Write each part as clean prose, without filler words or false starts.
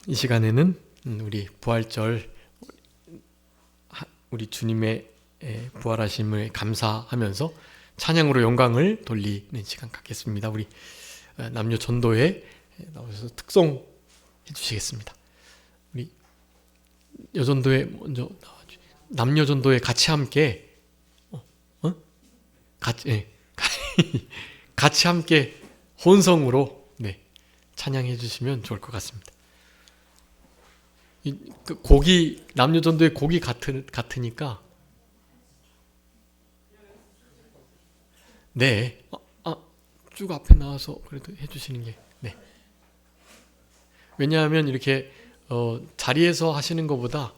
이 시간에는 우리 부활절, 우리 주님의 부활하심을 감사하면서 찬양으로 영광을 돌리는 시간 갖겠습니다. 우리 남녀 전도회 나오셔서 특송해 주시겠습니다. 우리 여전도회 먼저 나와주세요. 남녀 전도회 같이 함께 같이 함께 혼성으로 찬양해 주시면 좋을 것 같습니다. 그 곡이 남녀 전도의 곡이 같으니까 쭉 앞에 나와서 그래도 해주시는 게 왜냐하면 이렇게 자리에서 하시는 것보다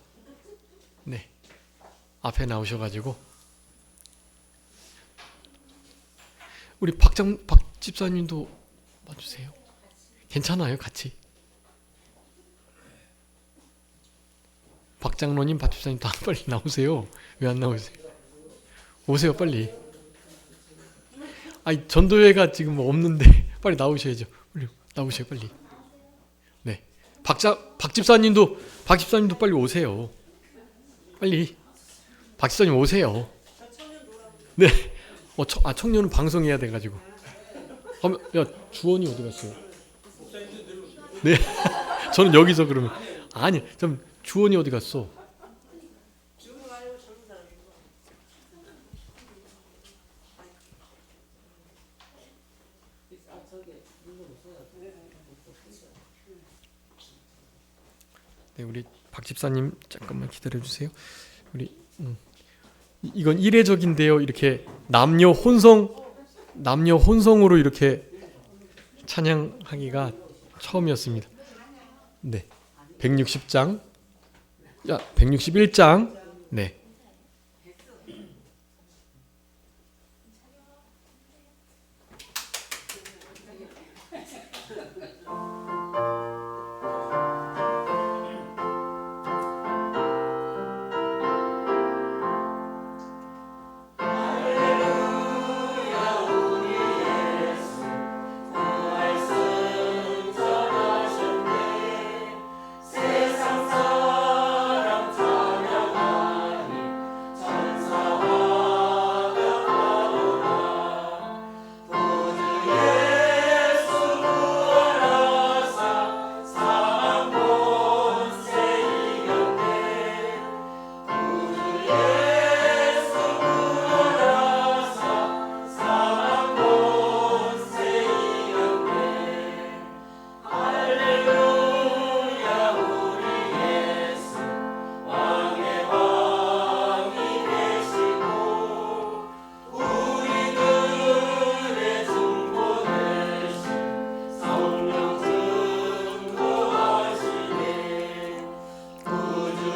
앞에 나오셔가지고 우리 박 집사님도 와주세요. 괜찮아요, 같이. 박 장로님, 박 집사님 다 빨리 나오세요. 왜 안 나오세요? 오세요, 빨리. 전도회가 지금 없는데 빨리 나오셔야죠. 빨리 나오세요, 빨리. 박 집사님도 빨리 오세요. 빨리. 박 집사님 오세요. 청년은 방송해야 돼가지고. 야, 주원이 어디 갔어요? 저는 여기서 그러면 좀 주원이 어디 갔어? 우리 박 집사님 잠깐만 기다려 주세요. 우리 이건 이례적인데요. 이렇게 남녀 혼성으로 이렇게 찬양하기가 처음이었습니다. 160장. 161장.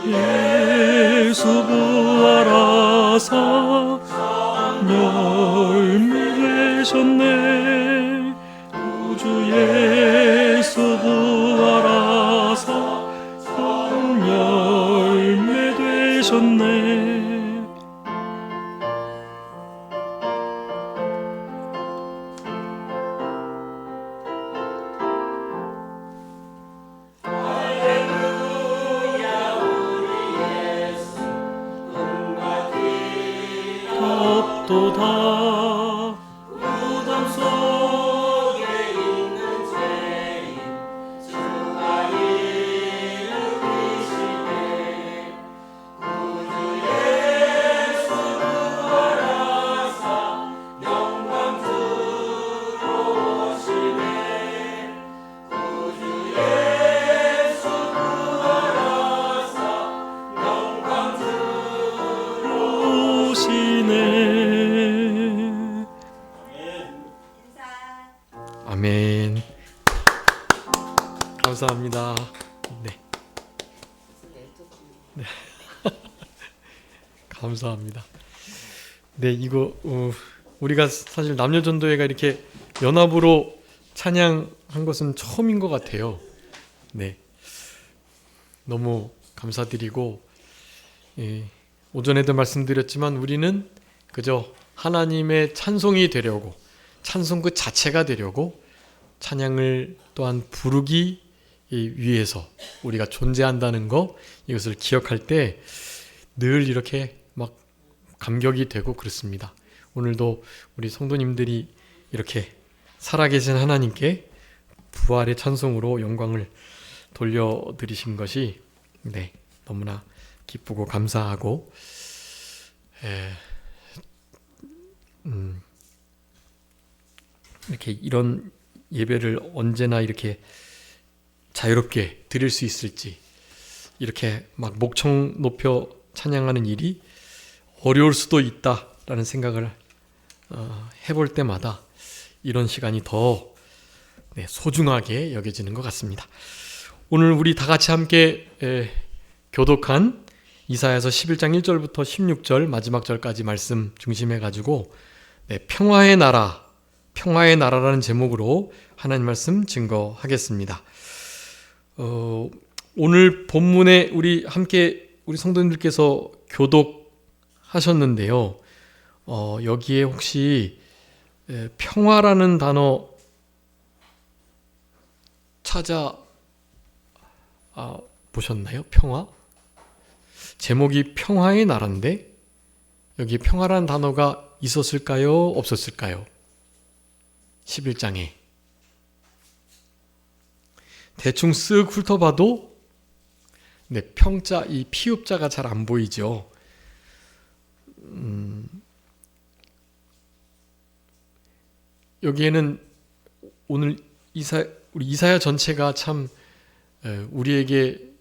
예수 부활하사 열매 되셨네. 구주 예수 부활하사 열매 되셨네. 도다 무덤 속에 있는 죄인 주가 이루시네. 구주 예수 부활하사 영광 들어오시네. 구주 예수 부활하사 영광 들어오시네. 아멘. 감사합니다. 감사합니다. 이거 우리가 사실 남녀전도회가 이렇게 연합으로 찬양한 것은 처음인 것 같아요. 너무 감사드리고 오전에도 말씀드렸지만 우리는 그저 하나님의 찬송이 되려고 찬송 그 자체가 되려고 찬양을 또한 부르기 이 위에서 우리가 존재한다는 거, 이것을 기억할 때 늘 이렇게 막 감격이 되고 그렇습니다. 오늘도 우리 성도님들이 이렇게 살아계신 하나님께 부활의 찬송으로 영광을 돌려드리신 것이 너무나 기쁘고 감사하고 이렇게 이런 예배를 언제나 이렇게 자유롭게 드릴 수 있을지, 이렇게 막 목청 높여 찬양하는 일이 어려울 수도 있다라는 생각을 해볼 때마다 이런 시간이 더 소중하게 여겨지는 것 같습니다. 오늘 우리 다 같이 함께 교독한 이사야서 11장 1절부터 16절 마지막 절까지 말씀 중심해가지고 평화의 나라라는 제목으로 하나님 말씀 증거하겠습니다. 오늘 본문에 우리 성도님들께서 교독하셨는데요. 여기에 혹시 평화라는 단어 찾아 보셨나요? 평화? 제목이 평화의 나라인데 여기 평화라는 단어가 있었을까요? 없었을까요? 11장에 대충 쓱 훑어봐도 평자, 이 피읍자가 잘 안 보이죠. 여기에는 오늘 우리 이사야 전체가 참 우리에게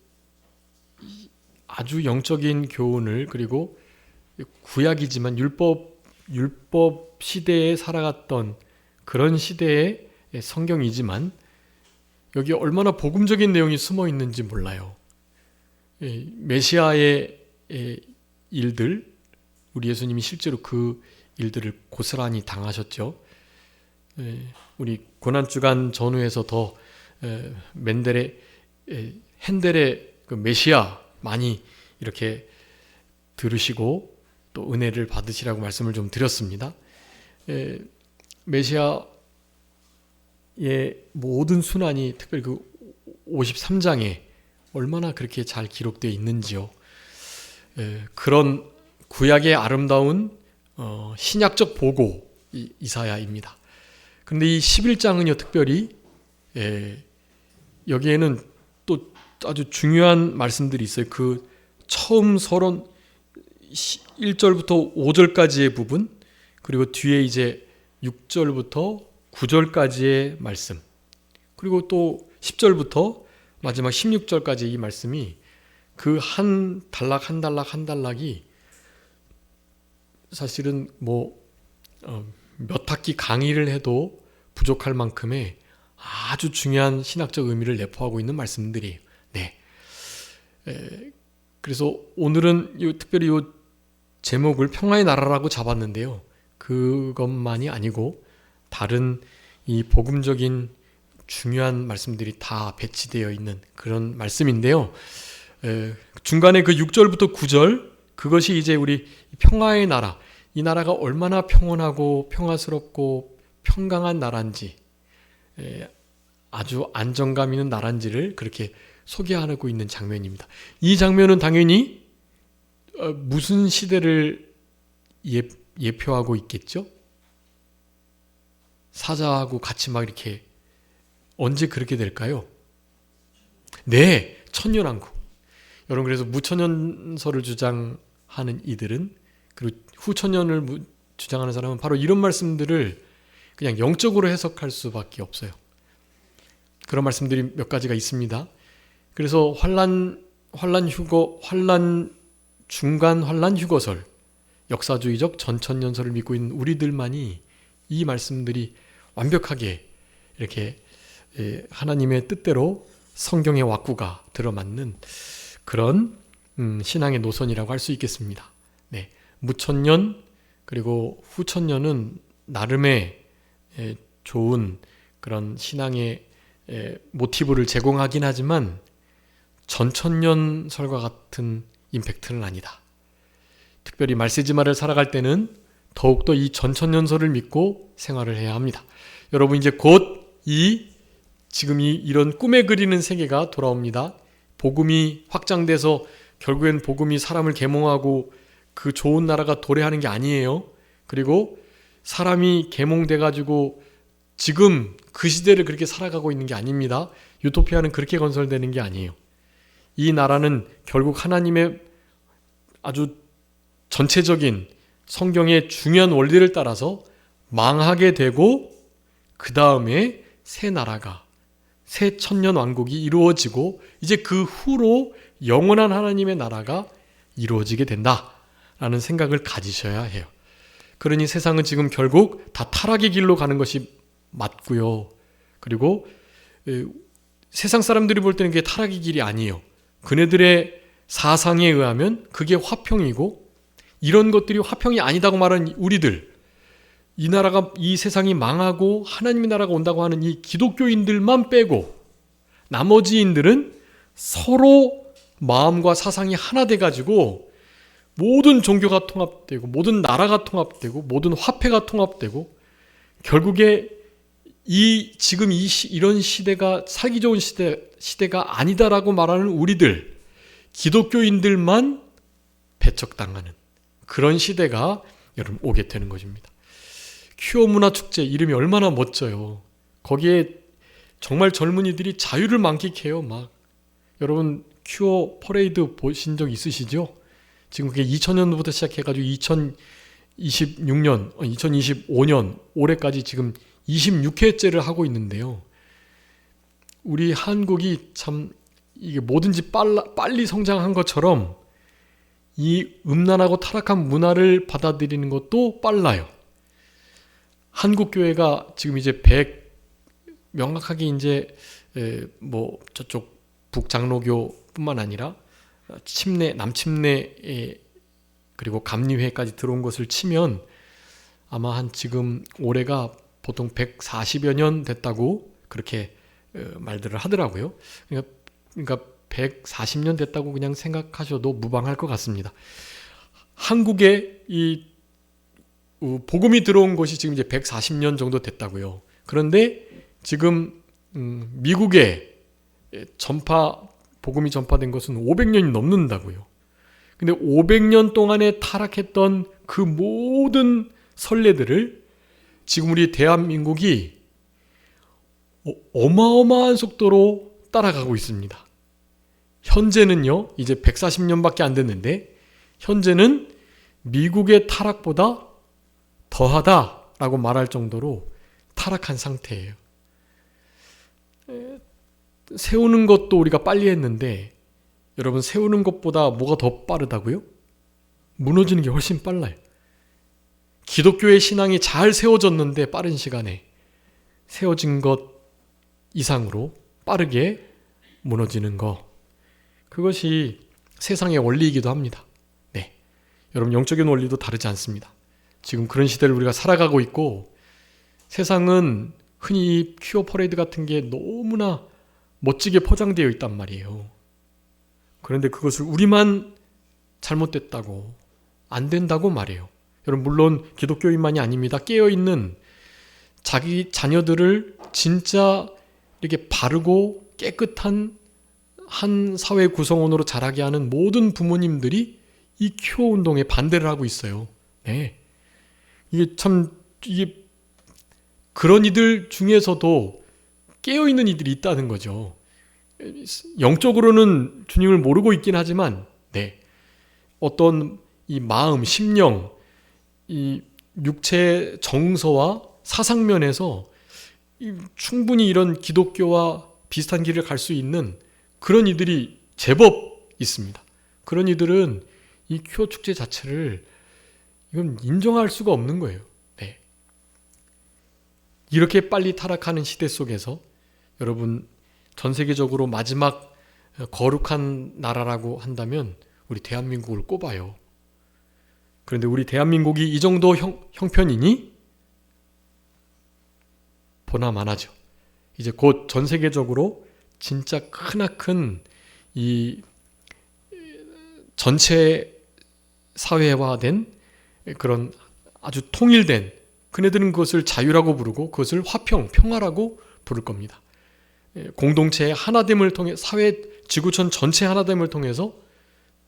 아주 영적인 교훈을, 그리고 구약이지만 율법 시대에 살아갔던 그런 시대의 성경이지만 여기 얼마나 복음적인 내용이 숨어 있는지 몰라요. 메시아의 일들, 우리 예수님이 실제로 그 일들을 고스란히 당하셨죠. 우리 고난주간 전후에서 더 핸델의 그 메시아 많이 이렇게 들으시고 또 은혜를 받으시라고 말씀을 좀 드렸습니다. 메시아의 모든 순환이 특별히 그 53장에 얼마나 그렇게 잘 기록되어 있는지요. 그런 구약의 아름다운 신약적 보고 이사야입니다. 그런데 이 11장은요, 특별히 여기에는 또 아주 중요한 말씀들이 있어요. 그 처음 서론 1절부터 5절까지의 부분, 그리고 뒤에 이제 6절부터 9절까지의 말씀, 그리고 또 10절부터 마지막 16절까지 이 말씀이 그 한 단락 한 단락 한 단락이 사실은 몇 학기 강의를 해도 부족할 만큼의 아주 중요한 신학적 의미를 내포하고 있는 말씀들이에요. 그래서 오늘은 특별히 이 제목을 평화의 나라라고 잡았는데요. 그것만이 아니고 다른 이 복음적인 중요한 말씀들이 다 배치되어 있는 그런 말씀인데요. 중간에 그 6절부터 9절, 그것이 이제 우리 평화의 나라, 이 나라가 얼마나 평온하고 평화스럽고 평강한 나라인지, 아주 안정감 있는 나라인지를 그렇게 소개하고 있는 장면입니다. 이 장면은 당연히 무슨 시대를 예표하고 있겠죠? 사자하고 같이 막 이렇게 언제 그렇게 될까요? 네, 천년왕국. 여러분, 그래서 무천년설을 주장하는 이들은, 그리고 후천년을 주장하는 사람은 바로 이런 말씀들을 그냥 영적으로 해석할 수밖에 없어요. 그런 말씀들이 몇 가지가 있습니다. 그래서 중간 환란 휴거설, 역사주의적 전천년설을 믿고 있는 우리들만이 이 말씀들이 완벽하게 이렇게 하나님의 뜻대로 성경의 왁구가 들어맞는 그런 신앙의 노선이라고 할 수 있겠습니다. 무천년 그리고 후천년은 나름의 좋은 그런 신앙의 모티브를 제공하긴 하지만 전천년설과 같은 임팩트는 아니다. 특별히 말세지마를 살아갈 때는 더욱더 이 전천년설을 믿고 생활을 해야 합니다. 여러분, 이제 곧 이 지금 이런 꿈에 그리는 세계가 돌아옵니다. 복음이 확장돼서 결국엔 복음이 사람을 계몽하고 그 좋은 나라가 도래하는 게 아니에요. 그리고 사람이 계몽돼가지고 지금 그 시대를 그렇게 살아가고 있는 게 아닙니다. 유토피아는 그렇게 건설되는 게 아니에요. 이 나라는 결국 하나님의 아주 전체적인 성경의 중요한 원리를 따라서 망하게 되고 그 다음에 새 나라가 새 천년 왕국이 이루어지고 이제 그 후로 영원한 하나님의 나라가 이루어지게 된다라는 생각을 가지셔야 해요. 그러니 세상은 지금 결국 다 타락의 길로 가는 것이 맞고요. 그리고 세상 사람들이 볼 때는 그게 타락의 길이 아니에요. 그네들의 사상에 의하면 그게 화평이고 이런 것들이 화평이 아니다고 말하는 우리들, 이 나라가 이 세상이 망하고 하나님의 나라가 온다고 하는 이 기독교인들만 빼고 나머지인들은 서로 마음과 사상이 하나 돼가지고 모든 종교가 통합되고 모든 나라가 통합되고 모든 화폐가 통합되고 결국에 지금 이런 시대가 살기 좋은 시대가 아니다라고 말하는 우리들 기독교인들만 배척당하는 그런 시대가 여러분 오게 되는 것입니다. 큐어 문화 축제 이름이 얼마나 멋져요. 거기에 정말 젊은이들이 자유를 만끽해요. 막 여러분 큐어 퍼레이드 보신 적 있으시죠? 지금 그게 2000년부터 시작해가지고 2026년, 2025년 올해까지 지금 26회째를 하고 있는데요. 우리 한국이 참 이게 뭐든지 빨리 성장한 것처럼 이 음란하고 타락한 문화를 받아들이는 것도 빨라요. 한국 교회가 지금 이제 명확하게 이제 뭐 저쪽 북장로교뿐만 아니라 남침내 그리고 감리회까지 들어온 것을 치면 아마 한 지금 올해가 보통 140여 년 됐다고 그렇게 말들을 하더라고요. 그러니까 140년 됐다고 그냥 생각하셔도 무방할 것 같습니다. 한국에 이 복음이 들어온 것이 지금 이제 140년 정도 됐다고요. 그런데 지금 미국에 복음이 전파된 것은 500년이 넘는다고요. 근데 500년 동안에 타락했던 그 모든 선례들을 지금 우리 대한민국이 어마어마한 속도로 따라가고 있습니다. 현재는요, 이제 140년밖에 안 됐는데, 현재는 미국의 타락보다 더하다라고 말할 정도로 타락한 상태예요. 세우는 것도 우리가 빨리 했는데, 여러분 세우는 것보다 뭐가 더 빠르다고요? 무너지는 게 훨씬 빨라요. 기독교의 신앙이 잘 세워졌는데 빠른 시간에 세워진 것 이상으로 빠르게 무너지는 거. 그것이 세상의 원리이기도 합니다. 네, 여러분 영적인 원리도 다르지 않습니다. 지금 그런 시대를 우리가 살아가고 있고 세상은 흔히 큐어 퍼레이드 같은 게 너무나 멋지게 포장되어 있단 말이에요. 그런데 그것을 우리만 잘못됐다고 안 된다고 말해요. 여러분 물론 기독교인만이 아닙니다. 깨어있는 자기 자녀들을 진짜 이렇게 바르고 깨끗한 한 사회 구성원으로 자라게 하는 모든 부모님들이 이 큐어 운동에 반대를 하고 있어요. 네. 이게 그런 이들 중에서도 깨어있는 이들이 있다는 거죠. 영적으로는 주님을 모르고 있긴 하지만, 네. 어떤 이 마음, 심령, 이 육체 정서와 사상면에서 충분히 이런 기독교와 비슷한 길을 갈 수 있는 그런 이들이 제법 있습니다. 그런 이들은 이 큐어 축제 자체를 이건 인정할 수가 없는 거예요. 네. 이렇게 빨리 타락하는 시대 속에서 여러분 전 세계적으로 마지막 거룩한 나라라고 한다면 우리 대한민국을 꼽아요. 그런데 우리 대한민국이 이 정도 형편이니 보나마나죠. 이제 곧 전 세계적으로 진짜 크나큰 이 전체 사회화된 그런 아주 통일된, 그네들은 그것을 자유라고 부르고 그것을 평화라고 부를 겁니다. 공동체의 하나됨을 통해 사회 지구촌 전체 하나됨을 통해서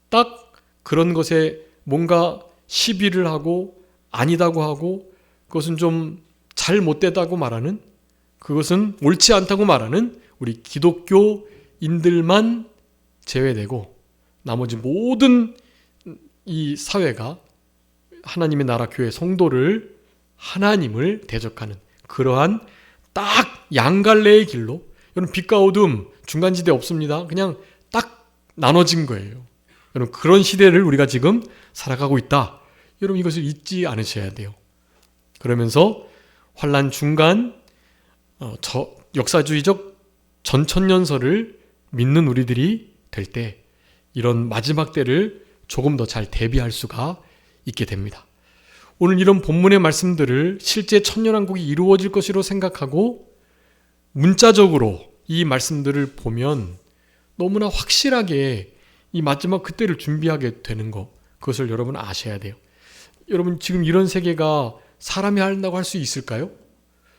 딱 그런 것에 뭔가 시비를 하고 아니다고 하고 그것은 좀 잘못되다고 말하는, 그것은 옳지 않다고 말하는 우리 기독교인들만 제외되고 나머지 모든 이 사회가 하나님의 나라 교회 성도를 하나님을 대적하는 그러한 딱 양갈래의 길로, 여러분 빛과 어둠 중간지대 없습니다. 그냥 딱 나눠진 거예요. 여러분 그런 시대를 우리가 지금 살아가고 있다. 여러분 이것을 잊지 않으셔야 돼요. 그러면서 환란 중간 역사주의적 전천년설을 믿는 우리들이 될 때 이런 마지막 때를 조금 더 잘 대비할 수가 있게 됩니다. 오늘 이런 본문의 말씀들을 실제 천년왕국이 이루어질 것으로 생각하고 문자적으로 이 말씀들을 보면 너무나 확실하게 이 마지막 그때를 준비하게 되는 것, 그것을 여러분 아셔야 돼요. 여러분 지금 이런 세계가 사람이 한다고 할 수 있을까요?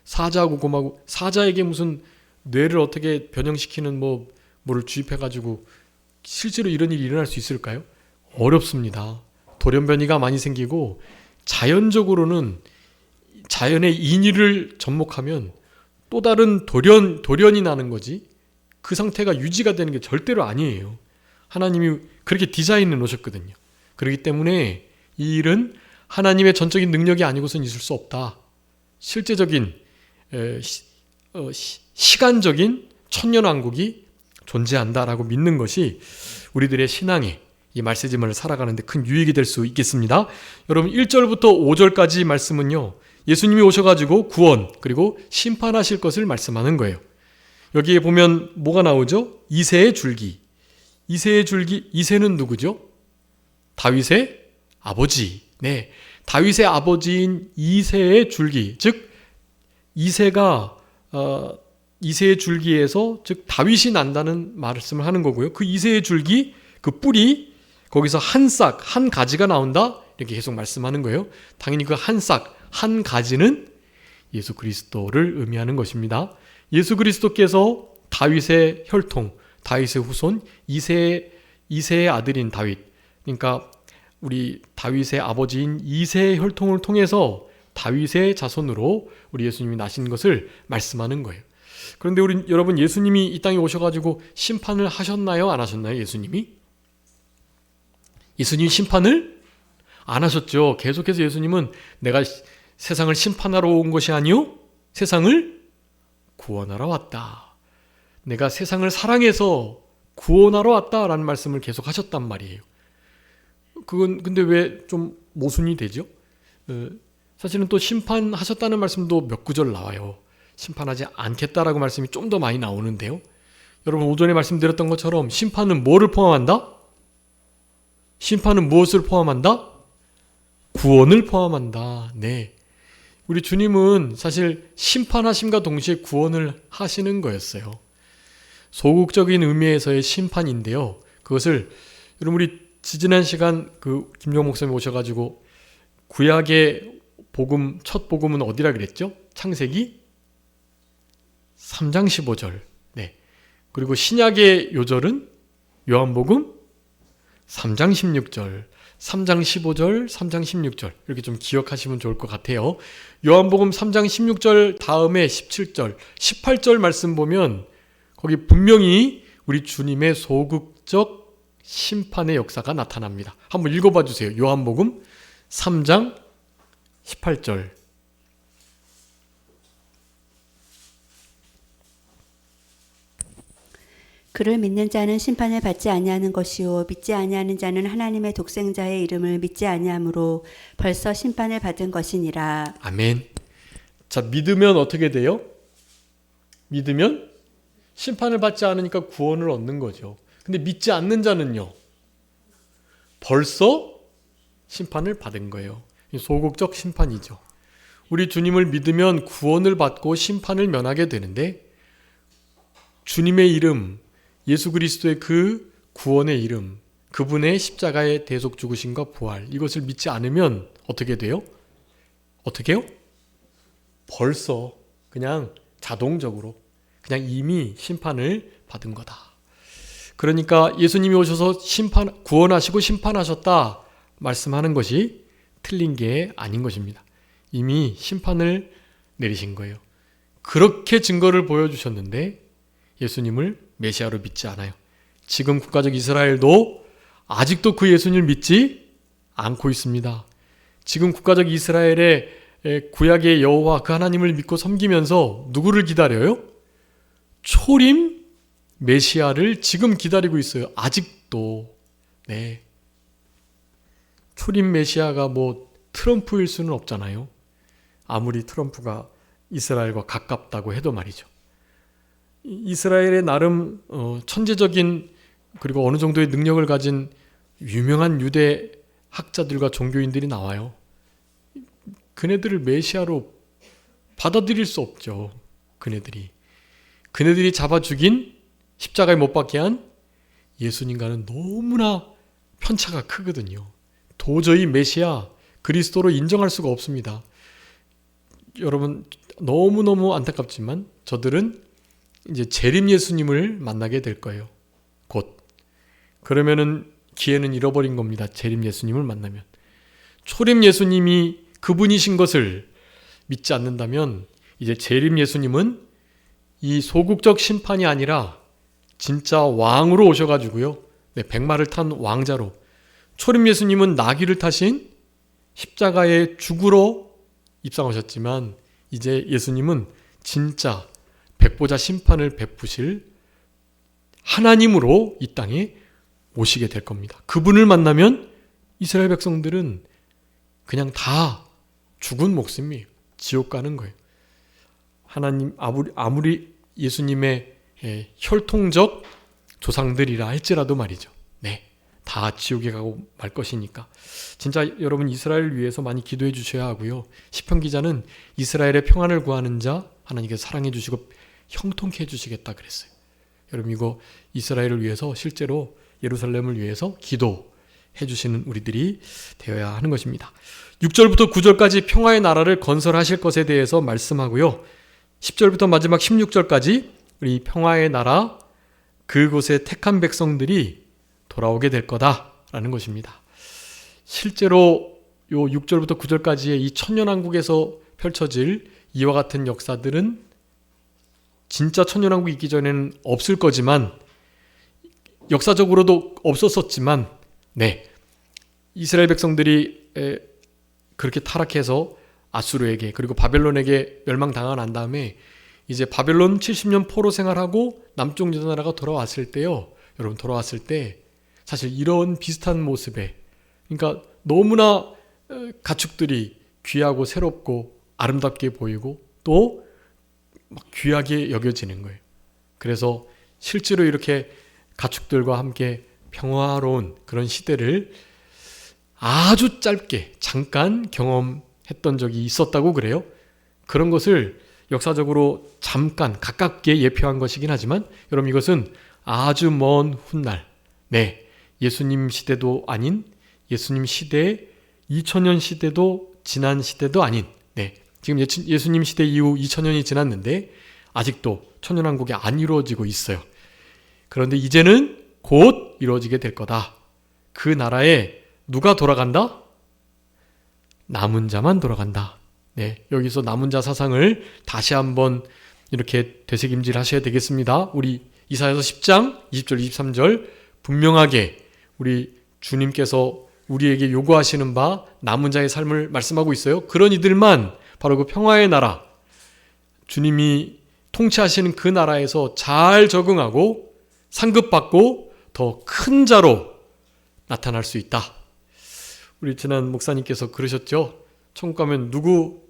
사자하고 곰하고, 사자에게 무슨 뇌를 어떻게 변형시키는 뭐를 주입해가지고 실제로 이런 일이 일어날 수 있을까요? 어렵습니다. 돌연변이가 많이 생기고 자연적으로는 자연의 인위를 접목하면 또 다른 돌연이 나는 거지 그 상태가 유지가 되는 게 절대로 아니에요. 하나님이 그렇게 디자인해 놓으셨거든요. 그렇기 때문에 이 일은 하나님의 전적인 능력이 아니고선 있을 수 없다. 실제적인 시간적인 천년왕국이 존재한다라고 믿는 것이 우리들의 신앙의 이 말세지만을 살아가는데 큰 유익이 될 수 있겠습니다. 여러분 1절부터 5절까지 말씀은요, 예수님이 오셔가지고 구원 그리고 심판하실 것을 말씀하는 거예요. 여기에 보면 뭐가 나오죠? 이새의 줄기. 이새의 줄기, 이새는 누구죠? 다윗의 아버지. 네, 다윗의 아버지인 이새의 줄기, 즉 이새가 이새의 줄기에서 즉 다윗이 난다는 말씀을 하는 거고요. 그 이새의 줄기, 그 뿌리, 거기서 한 싹, 한 가지가 나온다 이렇게 계속 말씀하는 거예요. 당연히 그 한 싹, 한 가지는 예수 그리스도를 의미하는 것입니다. 예수 그리스도께서 다윗의 혈통, 다윗의 후손, 이새의 아들인 다윗, 그러니까 우리 다윗의 아버지인 이새의 혈통을 통해서 다윗의 자손으로 우리 예수님이 나신 것을 말씀하는 거예요. 그런데 여러분 예수님이 이 땅에 오셔가지고 심판을 하셨나요? 안 하셨나요? 예수님이 심판을 안 하셨죠. 계속해서 예수님은 내가 세상을 심판하러 온 것이 아니요 세상을 구원하러 왔다. 내가 세상을 사랑해서 구원하러 왔다라는 말씀을 계속 하셨단 말이에요. 그건 근데 왜 좀 모순이 되죠? 사실은 또 심판하셨다는 말씀도 몇 구절 나와요. 심판하지 않겠다라고 말씀이 좀 더 많이 나오는데요. 여러분 오전에 말씀드렸던 것처럼 심판은 뭐를 포함한다? 심판은 무엇을 포함한다? 구원을 포함한다. 네, 우리 주님은 사실 심판하심과 동시에 구원을 하시는 거였어요. 소극적인 의미에서의 심판인데요. 그것을 여러분 우리 지지난 시간 그 김종 목사님 오셔가지고 구약의 복음, 첫 복음은 어디라 그랬죠? 창세기 3장 15절. 네. 그리고 신약의 요절은 요한복음 3장 16절, 3장 15절, 3장 16절 이렇게 좀 기억하시면 좋을 것 같아요. 요한복음 3장 16절 다음에 17절, 18절 말씀 보면 거기 분명히 우리 주님의 소극적 심판의 역사가 나타납니다. 한번 읽어봐 주세요. 요한복음 3장 18절. 그를 믿는 자는 심판을 받지 아니하는 것이요 믿지 아니하는 자는 하나님의 독생자의 이름을 믿지 아니하므로 벌써 심판을 받은 것이니라. 아멘. 자, 믿으면 어떻게 돼요? 믿으면 심판을 받지 않으니까 구원을 얻는 거죠. 근데 믿지 않는 자는요, 벌써 심판을 받은 거예요. 소극적 심판이죠. 우리 주님을 믿으면 구원을 받고 심판을 면하게 되는데, 주님의 이름, 예수 그리스도의 그 구원의 이름, 그분의 십자가의 대속 죽으심과 부활, 이것을 믿지 않으면 어떻게 돼요? 어떻게 해요? 벌써 그냥 자동적으로 그냥 이미 심판을 받은 거다. 그러니까 예수님이 오셔서 구원하시고 심판하셨다 말씀하는 것이 틀린 게 아닌 것입니다. 이미 심판을 내리신 거예요. 그렇게 증거를 보여주셨는데 예수님을 메시아로 믿지 않아요. 지금 국가적 이스라엘도 아직도 그 예수님을 믿지 않고 있습니다. 지금 국가적 이스라엘의 구약의 여호와 그 하나님을 믿고 섬기면서 누구를 기다려요? 초림 메시아를 지금 기다리고 있어요. 아직도. 네. 초림 메시아가 뭐 트럼프일 수는 없잖아요. 아무리 트럼프가 이스라엘과 가깝다고 해도 말이죠. 이스라엘의 나름 천재적인 그리고 어느 정도의 능력을 가진 유명한 유대 학자들과 종교인들이 나와요. 그네들을 메시아로 받아들일 수 없죠. 그네들이 잡아 죽인 십자가에 못 박게 한 예수님과는 너무나 편차가 크거든요. 도저히 메시아 그리스도로 인정할 수가 없습니다. 여러분 너무너무 안타깝지만 저들은 이제 재림 예수님을 만나게 될 거예요. 곧. 그러면은 기회는 잃어버린 겁니다. 재림 예수님을 만나면. 초림 예수님이 그분이신 것을 믿지 않는다면 이제 재림 예수님은 이 소국적 심판이 아니라 진짜 왕으로 오셔가지고요. 네, 백마를 탄 왕자로. 초림 예수님은 나귀를 타신 십자가에 죽으러 입상하셨지만 이제 예수님은 진짜 백보자 심판을 베푸실 하나님으로 이 땅에 오시게 될 겁니다. 그분을 만나면 이스라엘 백성들은 그냥 다 죽은 목숨이에요. 지옥 가는 거예요. 하나님 아무리 예수님의 혈통적 조상들이라 할지라도 말이죠. 네, 다 지옥에 가고 말 것이니까 진짜 여러분 이스라엘을 위해서 많이 기도해 주셔야 하고요. 시편 기자는 이스라엘의 평안을 구하는 자 하나님께서 사랑해 주시고 형통케 해주시겠다 그랬어요. 여러분 이거 이스라엘을 위해서 실제로 예루살렘을 위해서 기도해 주시는 우리들이 되어야 하는 것입니다. 6절부터 9절까지 평화의 나라를 건설하실 것에 대해서 말씀하고요. 10절부터 마지막 16절까지 우리 평화의 나라 그곳에 택한 백성들이 돌아오게 될 거다라는 것입니다. 실제로 요 6절부터 9절까지의 이 천년왕국에서 펼쳐질 이와 같은 역사들은 진짜 천년왕국이 있기 전에는 없을 거지만 역사적으로도 없었었지만 네, 이스라엘 백성들이 그렇게 타락해서 아수르에게 그리고 바벨론에게 멸망당하고 난 다음에 이제 바벨론 70년 포로 생활하고 남쪽 유다 나라가 돌아왔을 때요. 여러분 돌아왔을 때 사실 이런 비슷한 모습에 그러니까 너무나 가축들이 귀하고 새롭고 아름답게 보이고 또 막 귀하게 여겨지는 거예요. 그래서 실제로 이렇게 가축들과 함께 평화로운 그런 시대를 아주 짧게 잠깐 경험했던 적이 있었다고 그래요. 그런 것을 역사적으로 잠깐 가깝게 예표한 것이긴 하지만 여러분 이것은 아주 먼 훗날 네, 예수님 시대도 아닌 예수님 시대 2000년 시대도 지난 시대도 아닌 네, 지금 예수님 시대 이후 2000년이 지났는데 아직도 천년왕국이 안 이루어지고 있어요. 그런데 이제는 곧 이루어지게 될 거다. 그 나라에 누가 돌아간다? 남은 자만 돌아간다. 네, 여기서 남은 자 사상을 다시 한번 이렇게 되새김질 하셔야 되겠습니다. 우리 이사야서 10장 20절 23절 분명하게 우리 주님께서 우리에게 요구하시는 바 남은 자의 삶을 말씀하고 있어요. 그런 이들만 바로 그 평화의 나라 주님이 통치하시는 그 나라에서 잘 적응하고 상급받고 더 큰 자로 나타날 수 있다. 우리 지난 목사님께서 그러셨죠? 천국 가면 누구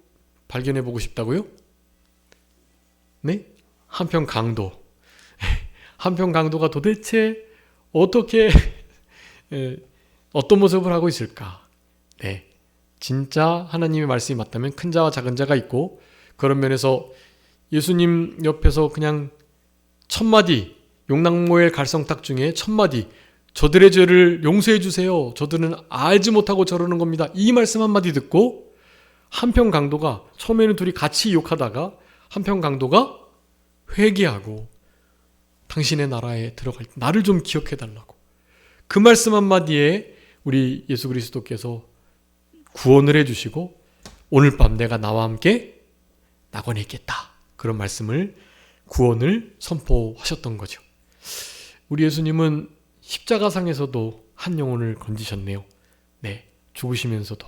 발견해 보고 싶다고요? 네? 한평 강도. 한평 강도가 도대체 어떻게 어떤 모습을 하고 있을까? 네. 진짜 하나님의 말씀이 맞다면 큰 자와 작은 자가 있고 그런 면에서 예수님 옆에서 그냥 첫마디 용낙모엘 갈성탁 중에 첫마디 저들의 죄를 용서해 주세요. 저들은 알지 못하고 저러는 겁니다. 이 말씀 한마디 듣고 한평 강도가 처음에는 둘이 같이 욕하다가 한평 강도가 회개하고 당신의 나라에 들어갈 때 나를 좀 기억해 달라고. 그 말씀 한마디에 우리 예수 그리스도께서 구원을 해주시고 오늘 밤 내가 나와 함께 낙원에 있겠다. 그런 말씀을 구원을 선포하셨던 거죠. 우리 예수님은 십자가상에서도 한 영혼을 건지셨네요. 네, 죽으시면서도.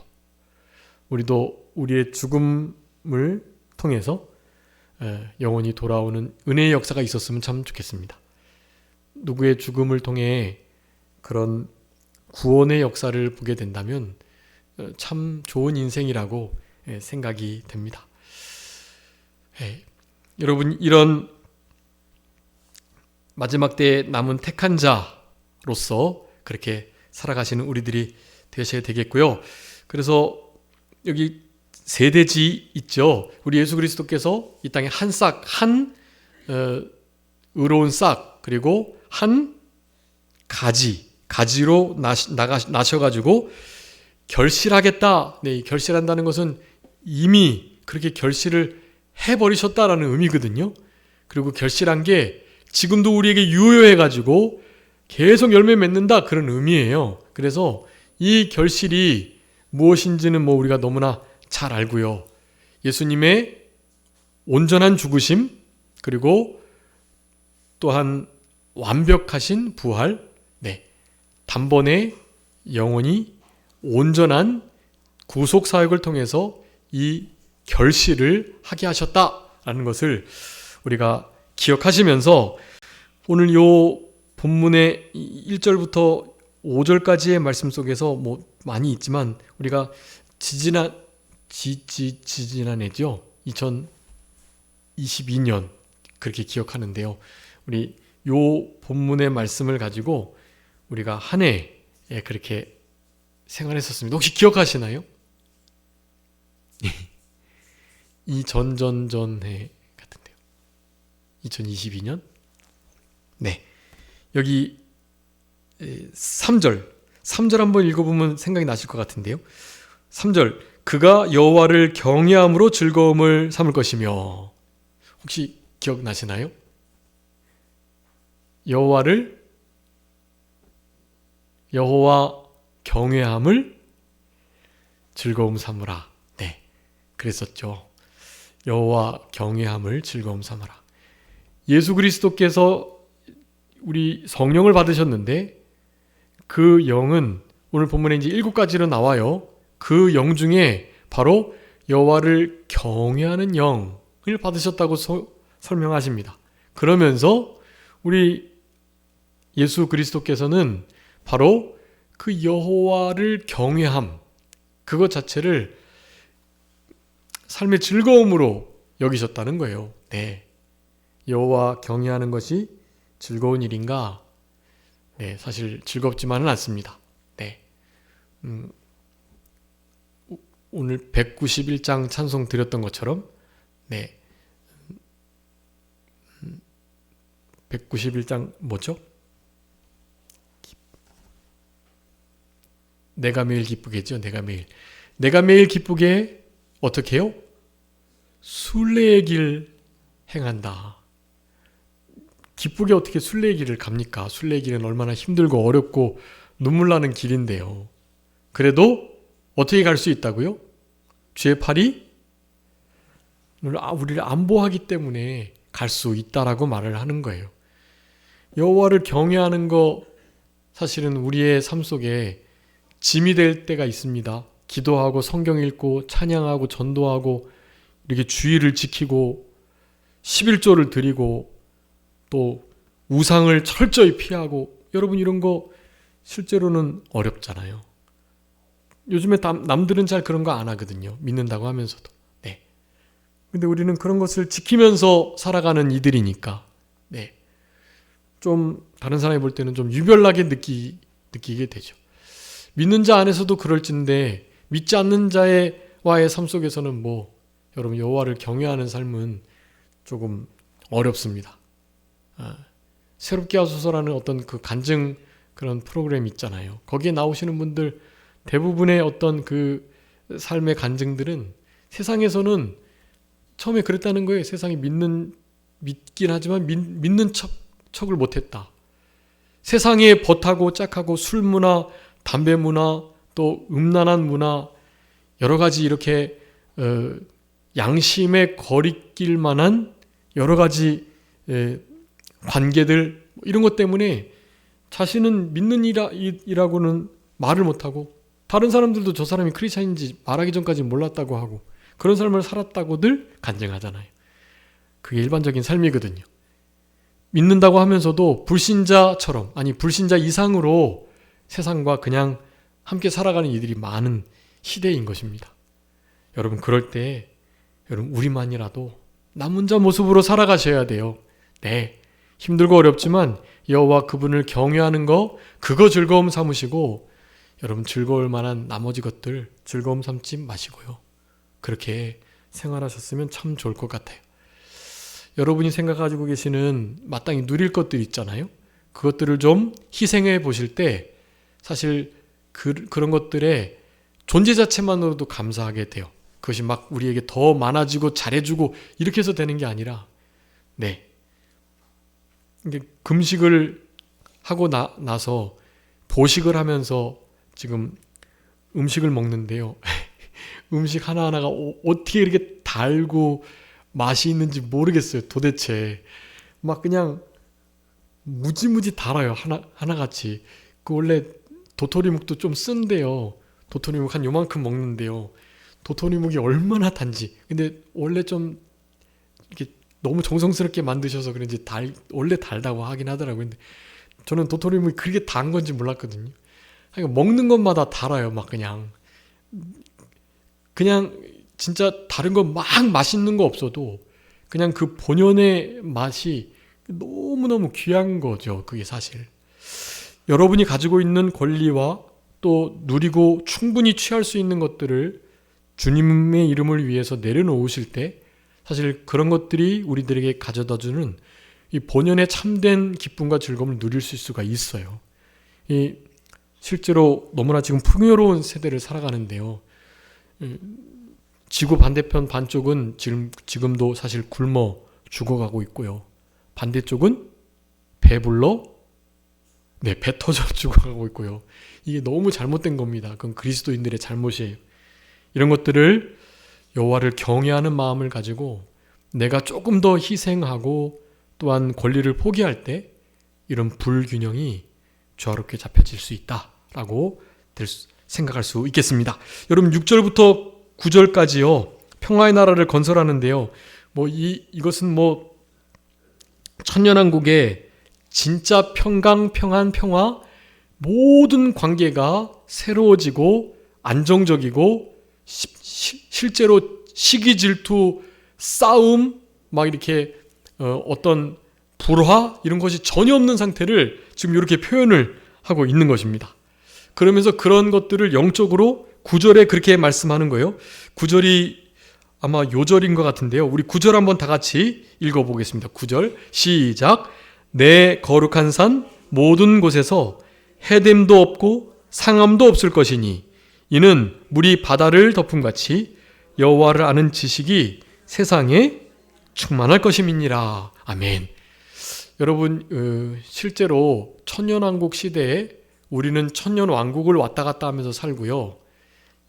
우리도 우리의 죽음을 통해서 영원히 돌아오는 은혜의 역사가 있었으면 참 좋겠습니다. 누구의 죽음을 통해 그런 구원의 역사를 보게 된다면 참 좋은 인생이라고 생각이 됩니다. 여러분, 이런 마지막 때에 남은 택한 자로서 그렇게 살아가시는 우리들이 되셔야 되겠고요. 그래서 여기 세대지 있죠. 우리 예수 그리스도께서 이 땅에 한 싹, 의로운 싹, 그리고 한 가지로 나셔가지고 결실하겠다. 네, 결실한다는 것은 이미 그렇게 결실을 해버리셨다라는 의미거든요. 그리고 결실한 게 지금도 우리에게 유효해가지고 계속 열매 맺는다, 그런 의미예요. 그래서 이 결실이 무엇인지는 우리가 너무나 잘 알고요. 예수님의 온전한 죽으심, 그리고 또한 완벽하신 부활, 네, 단번에 영원히 온전한 구속 사역을 통해서 이 결실을 하게 하셨다라는 것을 우리가 기억하시면서 오늘 요 본문의 1절부터 5절까지의 말씀 속에서 많이 있지만 우리가 지지난해죠. 2022년 그렇게 기억하는데요. 우리 요 본문의 말씀을 가지고 우리가 한 해에 그렇게 생활했었습니다. 혹시 기억하시나요? 이 전해 같은데요. 2022년? 네. 여기 3절 한번 읽어보면 생각이 나실 것 같은데요. 3절, 그가 여호와를 경외함으로 즐거움을 삼을 것이며. 혹시 기억나시나요? 여호와 경외함을 즐거움 삼으라. 네, 그랬었죠. 여호와 경외함을 즐거움 삼으라. 예수 그리스도께서 우리 성령을 받으셨는데 그 영은 오늘 본문에 이제 7가지로 나와요. 그 영 중에 바로 여호와를 경외하는 영을 받으셨다고 설명하십니다. 그러면서 우리 예수 그리스도께서는 바로 그 여호와를 경외함, 그것 자체를 삶의 즐거움으로 여기셨다는 거예요. 네, 여호와 경외하는 것이 즐거운 일인가? 네, 사실 즐겁지만은 않습니다. 네, 오늘 191장 찬송 드렸던 것처럼, 네, 191장 뭐죠? 내가 매일 기쁘게죠. 내가 매일 기쁘게 어떻게 해요? 순례의 길 행한다. 기쁘게 어떻게 순례의 길을 갑니까? 순례의 길은 얼마나 힘들고 어렵고 눈물 나는 길인데요. 그래도 어떻게 갈 수 있다고요? 주의 팔이 우리를 안보하기 때문에 갈 수 있다라고 말을 하는 거예요. 여호와를 경외하는 거 사실은 우리의 삶 속에 짐이 될 때가 있습니다. 기도하고 성경 읽고 찬양하고 전도하고 이렇게 주의를 지키고 11조를 드리고 또 우상을 철저히 피하고, 여러분 이런 거 실제로는 어렵잖아요. 요즘에 남들은 잘 그런 거 안 하거든요. 믿는다고 하면서도. 네. 근데 우리는 그런 것을 지키면서 살아가는 이들이니까, 네, 좀 다른 사람이 볼 때는 좀 유별나게 느끼게 되죠. 믿는 자 안에서도 그럴진데 믿지 않는 자와의 삶 속에서는 여러분 여호와를 경외하는 삶은 조금 어렵습니다. 새롭게 하소서라는 어떤 그 간증 그런 프로그램 있잖아요. 거기에 나오시는 분들 대부분의 어떤 그 삶의 간증들은 세상에서는 처음에 그랬다는 거예요. 세상에 믿는 믿긴 하지만 믿는 척을 못했다. 세상에 벗하고 짝하고 술 문화, 담배 문화, 또 음란한 문화, 여러 가지 이렇게 양심에 거리낄 만한 여러 가지 관계들, 이런 것 때문에 자신은 믿는 이라고는 말을 못하고, 다른 사람들도 저 사람이 크리스찬인지 말하기 전까지 몰랐다고 하고, 그런 삶을 살았다고들 간증하잖아요. 그게 일반적인 삶이거든요. 믿는다고 하면서도 불신자처럼, 아니 불신자 이상으로 세상과 그냥 함께 살아가는 이들이 많은 시대인 것입니다. 여러분, 그럴 때 여러분 우리만이라도 남은 자 모습으로 살아가셔야 돼요. 네, 힘들고 어렵지만 여호와 그분을 경외하는 거, 그거 즐거움 삼으시고, 여러분 즐거울 만한 나머지 것들 즐거움 삼지 마시고요. 그렇게 생활하셨으면 참 좋을 것 같아요. 여러분이 생각하고 계시는 마땅히 누릴 것들 있잖아요. 그것들을 좀 희생해 보실 때 사실 그런 것들의 존재 자체만으로도 감사하게 돼요. 그것이 막 우리에게 더 많아지고 잘해주고 이렇게 해서 되는 게 아니라, 네, 이게 금식을 하고 나서 보식을 하면서 지금 음식을 먹는데요. 음식 하나하나가 어떻게 이렇게 달고 맛이 있는지 모르겠어요. 도대체 막 그냥 무지무지 달아요. 하나같이. 그 원래 도토리묵도 좀 쓴데요. 도토리묵 한 요만큼 먹는데요. 도토리묵이 얼마나 단지. 근데 원래 좀 이렇게 너무 정성스럽게 만드셔서 그런지 원래 달다고 하긴 하더라고요. 근데 저는 도토리묵이 그렇게 단 건지 몰랐거든요. 그러니까 먹는 것마다 달아요. 막 그냥 진짜 다른 거 막 맛있는 거 없어도 그냥 그 본연의 맛이 너무너무 귀한 거죠. 그게 사실. 여러분이 가지고 있는 권리와 또 누리고 충분히 취할 수 있는 것들을 주님의 이름을 위해서 내려놓으실 때 사실 그런 것들이 우리들에게 가져다주는 이 본연의 참된 기쁨과 즐거움을 누릴 수가 있어요. 실제로 너무나 지금 풍요로운 세대를 살아가는데요. 지구 반대편 반쪽은 지금도 사실 굶어 죽어가고 있고요. 반대쪽은 배불러 배 터져 죽어가고 있고요. 이게 너무 잘못된 겁니다. 그건 그리스도인들의 잘못이에요. 이런 것들을 여호와를 경외하는 마음을 가지고 내가 조금 더 희생하고 또한 권리를 포기할 때 이런 불균형이 조화롭게 잡혀질 수 있다라고 생각할 수 있겠습니다. 여러분 6절부터 9절까지요. 평화의 나라를 건설하는데요. 이것은 천년왕국의 진짜 평강, 평안, 평화, 모든 관계가 새로워지고 안정적이고 실제로 시기, 질투, 싸움, 막 이렇게 어떤 불화 이런 것이 전혀 없는 상태를 지금 이렇게 표현을 하고 있는 것입니다. 그러면서 그런 것들을 영적으로 9절에 그렇게 말씀하는 거예요. 9절이 아마 요절인 것 같은데요. 우리 9절 한번 다 같이 읽어보겠습니다. 9절 시작. 내 거룩한 산 모든 곳에서 해됨도 없고 상함도 없을 것이니 이는 물이 바다를 덮음같이 여호와를 아는 지식이 세상에 충만할 것임이니라. 아멘. 여러분 실제로 천년왕국 시대에 우리는 천년왕국을 왔다 갔다 하면서 살고요.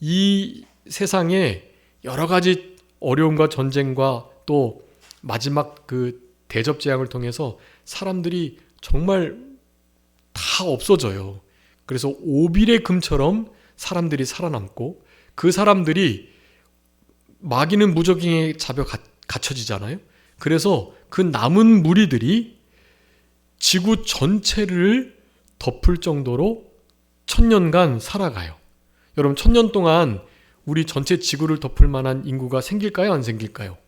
이 세상에 여러 가지 어려움과 전쟁과 또 마지막 그 대접 재앙을 통해서 사람들이 정말 다 없어져요. 그래서 오빌의 금처럼 사람들이 살아남고 그 사람들이 마귀는 무적행에 잡혀 갇혀지잖아요. 그래서 그 남은 무리들이 지구 전체를 덮을 정도로 1000년간 살아가요. 여러분 1000년 동안 우리 전체 지구를 덮을 만한 인구가 생길까요? 안 생길까요?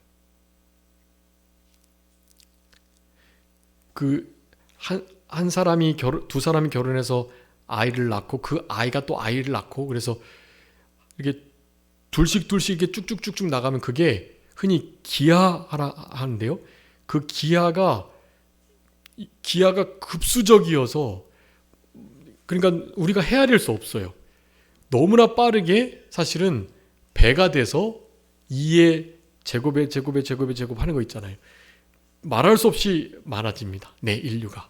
한 사람이 두 사람이 결혼해서 아이를 낳고 그 아이가 또 아이를 낳고 그래서 이렇게 둘씩 이렇게 쭉쭉쭉쭉 나가면 그게 흔히 기하라 하는데요. 그 기하가 급수적이어서 그러니까 우리가 헤아릴 수 없어요. 너무나 빠르게 사실은 배가 돼서 2의 제곱에 제곱 하는 거 있잖아요. 말할 수 없이 많아집니다. 내 인류가.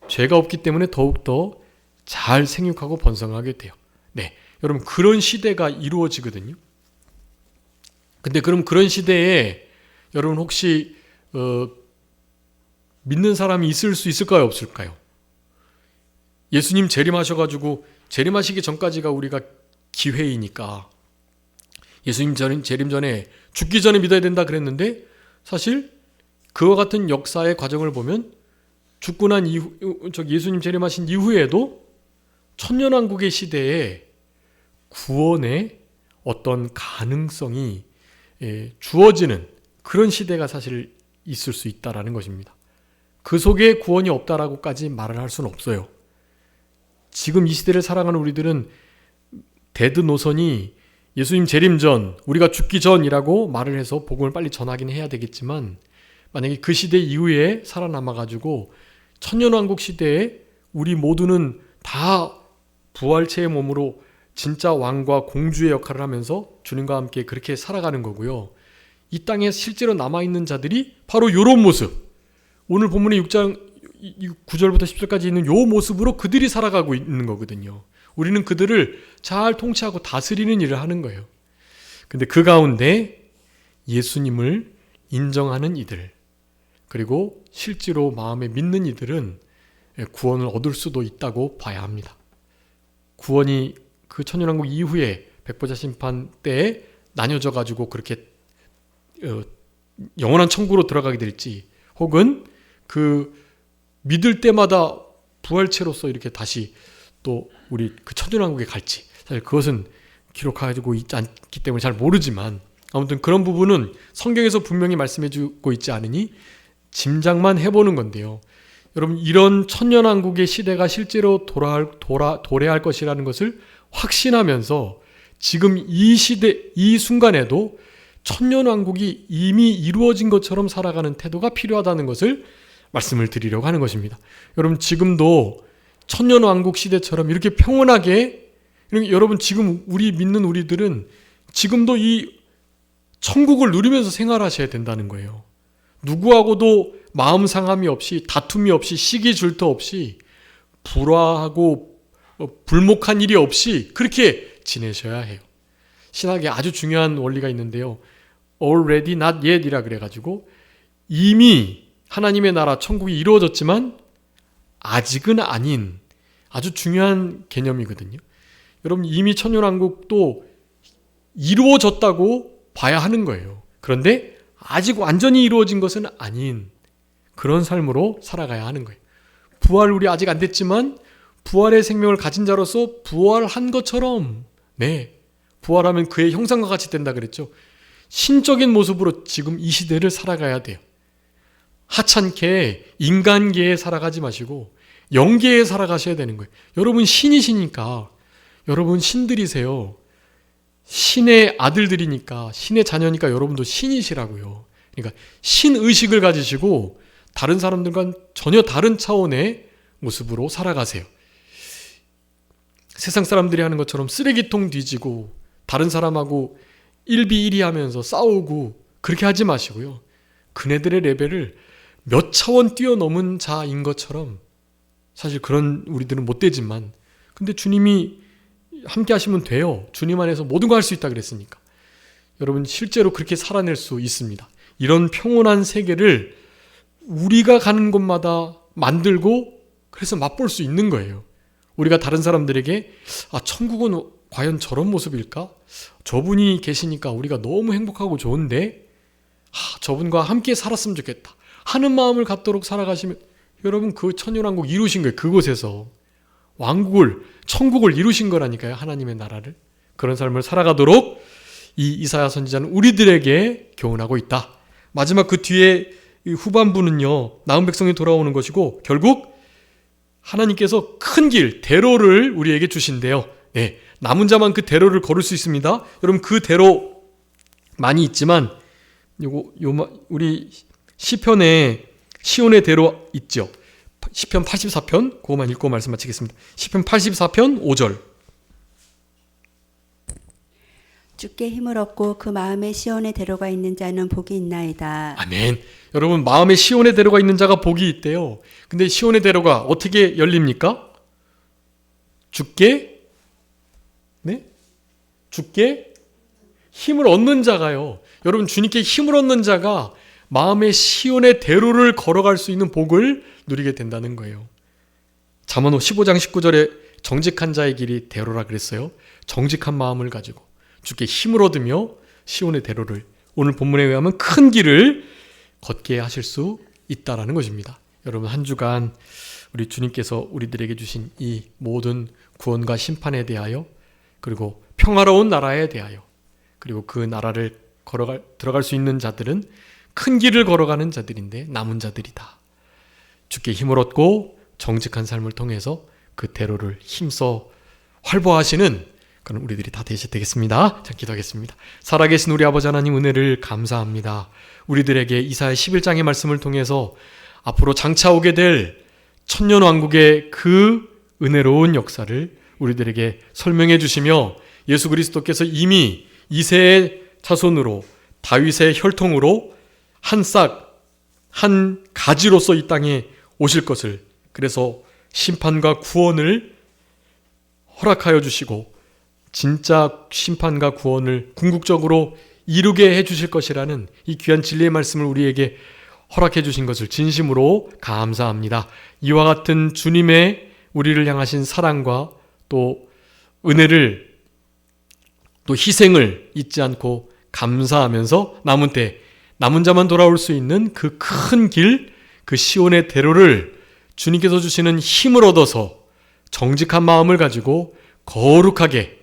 죄가 없기 때문에 더욱더 잘 생육하고 번성하게 돼요. 네, 여러분 그런 시대가 이루어지거든요. 근데 그럼 그런 시대에 여러분 혹시 믿는 사람이 있을 수 있을까요? 없을까요? 예수님 재림하셔가지고 재림하시기 전까지가 우리가 기회이니까 예수님 재림 전에 죽기 전에 믿어야 된다 그랬는데 사실 그와 같은 역사의 과정을 보면 죽고 난 이후 예수님 재림하신 이후에도 천년왕국의 시대에 구원의 어떤 가능성이 주어지는 그런 시대가 사실 있을 수 있다라는 것입니다. 그 속에 구원이 없다라고까지 말을 할 수는 없어요. 지금 이 시대를 살아가는 우리들은 데드 노선이 예수님 재림 전, 우리가 죽기 전이라고 말을 해서 복음을 빨리 전하긴 해야 되겠지만 만약에 그 시대 이후에 살아남아가지고 천년왕국 시대에 우리 모두는 다 부활체의 몸으로 진짜 왕과 공주의 역할을 하면서 주님과 함께 그렇게 살아가는 거고요. 이 땅에 실제로 남아있는 자들이 바로 이런 모습, 오늘 본문의 6장 9절부터 10절까지 있는 요 모습으로 그들이 살아가고 있는 거거든요. 우리는 그들을 잘 통치하고 다스리는 일을 하는 거예요. 근데 그 가운데 예수님을 인정하는 이들, 그리고 실제로 마음에 믿는 이들은 구원을 얻을 수도 있다고 봐야 합니다. 구원이 그 천년왕국 이후에 백보자 심판 때에 나뉘어져 가지고 그렇게 영원한 천국으로 들어가게 될지, 혹은 그 믿을 때마다 부활체로서 이렇게 다시 또 우리 그 천년왕국에 갈지, 사실 그것은 기록하고 있지 않기 때문에 잘 모르지만 아무튼 그런 부분은 성경에서 분명히 말씀해주고 있지 않으니 짐작만 해보는 건데요. 여러분 이런 천년왕국의 시대가 실제로 도래할 것이라는 것을 확신하면서 지금 이 시대, 이 순간에도 천년왕국이 이미 이루어진 것처럼 살아가는 태도가 필요하다는 것을 말씀을 드리려고 하는 것입니다. 여러분 지금도 천년왕국 시대처럼 이렇게 평온하게, 여러분 지금 우리 믿는 우리들은 지금도 이 천국을 누리면서 생활하셔야 된다는 거예요. 누구하고도 마음 상함이 없이, 다툼이 없이, 시기 질투 없이, 불화하고 불목한 일이 없이 그렇게 지내셔야 해요. 신학에 아주 중요한 원리가 있는데요. already not yet 이라 그래가지고 이미 하나님의 나라 천국이 이루어졌지만 아직은 아닌 아주 중요한 개념이거든요. 여러분 이미 천년왕국도 이루어졌다고 봐야 하는 거예요. 그런데 아직 완전히 이루어진 것은 아닌 그런 삶으로 살아가야 하는 거예요. 부활 우리 아직 안 됐지만 부활의 생명을 가진 자로서 부활한 것처럼, 부활하면 그의 형상과 같이 된다 그랬죠. 신적인 모습으로 지금 이 시대를 살아가야 돼요. 하찮게 인간계에 살아가지 마시고 영계에 살아가셔야 되는 거예요. 여러분 신이시니까, 여러분 신들이세요. 신의 아들들이니까, 신의 자녀니까 여러분도 신이시라고요. 그러니까 신의식을 가지시고 다른 사람들과 전혀 다른 차원의 모습으로 살아가세요. 세상 사람들이 하는 것처럼 쓰레기통 뒤지고 다른 사람하고 일비일이 하면서 싸우고 그렇게 하지 마시고요. 그네들의 레벨을 몇 차원 뛰어넘은 자인 것처럼, 사실 그런 우리들은 못 되지만 근데 주님이 함께 하시면 돼요. 주님 안에서 모든 거 할 수 있다 그랬으니까. 여러분 실제로 그렇게 살아낼 수 있습니다. 이런 평온한 세계를 우리가 가는 곳마다 만들고 그래서 맛볼 수 있는 거예요. 우리가 다른 사람들에게 천국은 과연 저런 모습일까? 저분이 계시니까 우리가 너무 행복하고 좋은데 저분과 함께 살았으면 좋겠다 하는 마음을 갖도록 살아가시면 여러분 그 천년왕국 이루신 거예요. 그곳에서 왕국을, 천국을 이루신 거라니까요. 하나님의 나라를. 그런 삶을 살아가도록 이 이사야 선지자는 우리들에게 교훈하고 있다. 마지막 그 뒤에 후반부는요, 남은 백성이 돌아오는 것이고 결국 하나님께서 큰 길, 대로를 우리에게 주신대요. 남은 자만 그 대로를 걸을 수 있습니다. 여러분 그 대로 많이 있지만 우리 시편에 시온의 대로 있죠. 시편 84편 그것만 읽고 말씀 마치겠습니다. 시편 84편 5절. 주께 힘을 얻고 그 마음에 시온의 대로가 있는 자는 복이 있나이다. 아멘. 여러분, 마음에 시온의 대로가 있는 자가 복이 있대요. 근데 시온의 대로가 어떻게 열립니까? 주께 힘을 얻는 자가요. 여러분, 주님께 힘을 얻는 자가 마음의 시온의 대로를 걸어갈 수 있는 복을 누리게 된다는 거예요. 잠언 15장 19절에 정직한 자의 길이 대로라 그랬어요. 정직한 마음을 가지고 주께 힘을 얻으며 시온의 대로를, 오늘 본문에 의하면 큰 길을 걷게 하실 수 있다라는 것입니다. 여러분, 한 주간 우리 주님께서 우리들에게 주신 이 모든 구원과 심판에 대하여, 그리고 평화로운 나라에 대하여, 그리고 그 나라를 들어갈 수 있는 자들은 큰 길을 걸어가는 자들인데 남은 자들이다. 주께 힘을 얻고 정직한 삶을 통해서 그 대로를 힘써 활보하시는 그런 우리들이 다 되겠습니다. 자, 기도하겠습니다. 살아계신 우리 아버지 하나님, 은혜를 감사합니다. 우리들에게 이사야 11장의 말씀을 통해서 앞으로 장차 오게 될 천년왕국의 그 은혜로운 역사를 우리들에게 설명해 주시며, 예수 그리스도께서 이미 이새의 자손으로 다윗의 혈통으로 한 싹, 한 가지로서 이 땅에 오실 것을, 그래서 심판과 구원을 허락하여 주시고 진짜 심판과 구원을 궁극적으로 이루게 해주실 것이라는 이 귀한 진리의 말씀을 우리에게 허락해 주신 것을 진심으로 감사합니다. 이와 같은 주님의 우리를 향하신 사랑과 또 은혜를, 또 희생을 잊지 않고 감사하면서 남은 자만 돌아올 수 있는 그 큰 길, 그 시온의 대로를 주님께서 주시는 힘을 얻어서 정직한 마음을 가지고 거룩하게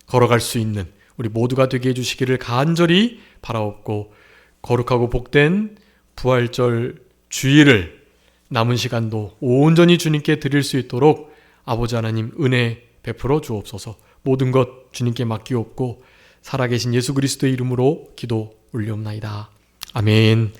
걸어갈 수 있는 우리 모두가 되게 해주시기를 간절히 바라옵고, 거룩하고 복된 부활절 주일을 남은 시간도 온전히 주님께 드릴 수 있도록 아버지 하나님 은혜 베풀어 주옵소서. 모든 것 주님께 맡기옵고 살아계신 예수 그리스도의 이름으로 기도 올리옵나이다. 아멘.